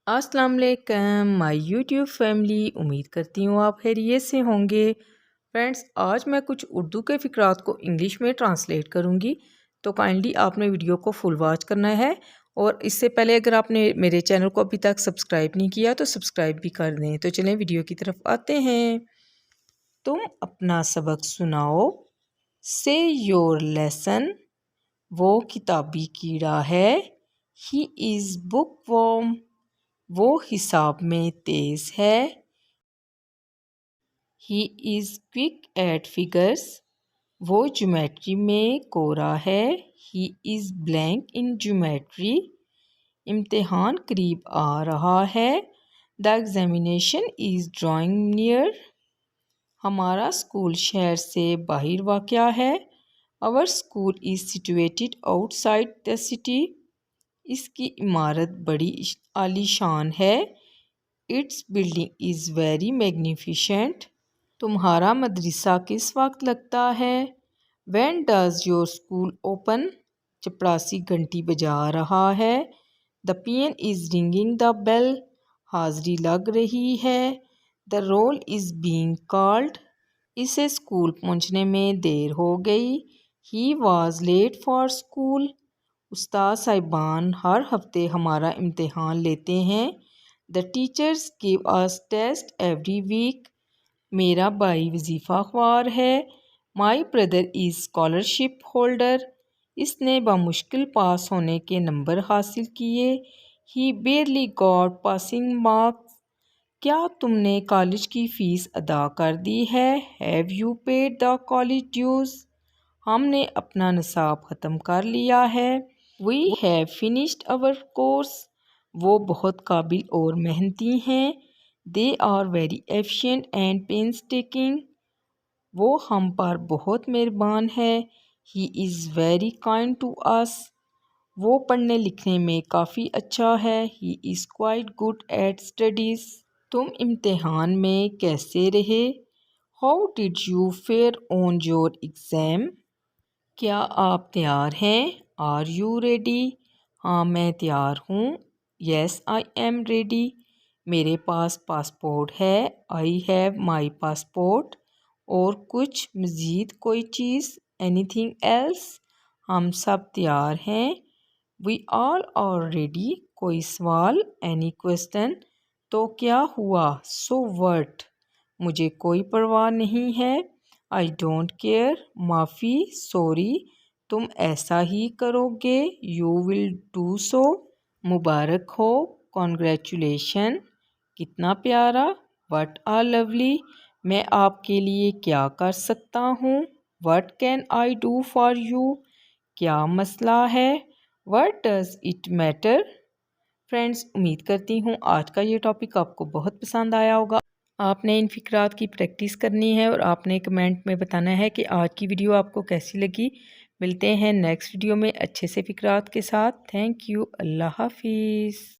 अस्सलाम वालेकुम my YouTube family. उम्मीद करती हूँ आप खैरियत से होंगे। फ्रेंड्स, आज मैं कुछ उर्दू के फ़िक्रात को इंग्लिश में ट्रांसलेट करूँगी, तो काइंडली आपने वीडियो को फुल वॉच करना है। और इससे पहले अगर आपने मेरे चैनल को अभी तक सब्सक्राइब नहीं किया तो सब्सक्राइब भी कर दें। तो चलें वीडियो की तरफ आते हैं। तुम अपना सबक सुनाओ। से योर लेसन। वो किताबी कीड़ा है। He is bookworm. वो हिसाब में तेज है। He is quick at figures. वो ज्योमेट्री में कोरा है। He is blank in geometry. इम्तिहान करीब आ रहा है। The examination is drawing near. हमारा स्कूल शहर से बाहर वाक़या है। Our school is situated outside the city. इसकी इमारत बड़ी आलीशान है। Its building is very magnificent. तुम्हारा मदरसा किस वक्त लगता है? When does your school open? चपरासी घंटी बजा रहा है। The peon is ringing the bell. हाजिरी लग रही है। The roll is being called. इसे स्कूल पहुंचने में देर हो गई। He was late for school. उस्ताद साहिबान हर हफ्ते हमारा इम्तिहान लेते हैं। The teachers give us test every week. मेरा भाई वजीफ़ा ख्वार है। My brother is scholarship holder. इसने बामुश्किल पास होने के नंबर हासिल किए। He बेयरली got passing marks. क्या तुमने कॉलेज की फ़ीस अदा कर दी है? Have you paid the college dues? हमने अपना निसाब ख़त्म कर लिया है। We have finished our course. वो बहुत काबिल और मेहनती हैं। They are very efficient and painstaking. वो हम पर बहुत मेहरबान है। He is very kind to us. वो पढ़ने लिखने में काफ़ी अच्छा है। He is quite good at studies. तुम इम्तिहान में कैसे रहे? How did you fare on your exam? क्या आप तैयार हैं? Are you ready? हाँ, मैं तैयार हूँ। Yes I am ready. मेरे पास पासपोर्ट है। I have my passport. और कुछ मज़ीद कोई चीज़? Anything else? हम सब तैयार हैं। We all are ready. कोई सवाल? Any question? तो क्या हुआ? So what? मुझे कोई परवाह नहीं है। I don't care. माफ़ी, सॉरी। तुम ऐसा ही करोगे। You will do so. मुबारक हो। कॉन्ग्रेचुलेशन। कितना प्यारा। What are lovely. मैं आपके लिए क्या कर सकता हूँ? What can I do for you. क्या मसला है? What does it matter. Friends, उम्मीद करती हूँ आज का ये टॉपिक आपको बहुत पसंद आया होगा। आपने इन फ़िक्रात की प्रैक्टिस करनी है और आपने कमेंट में बताना है कि आज की वीडियो आपको कैसी लगी। मिलते हैं नेक्स्ट वीडियो में अच्छे से फ़िक्रात के साथ। Thank you. अल्लाह हाफिज़।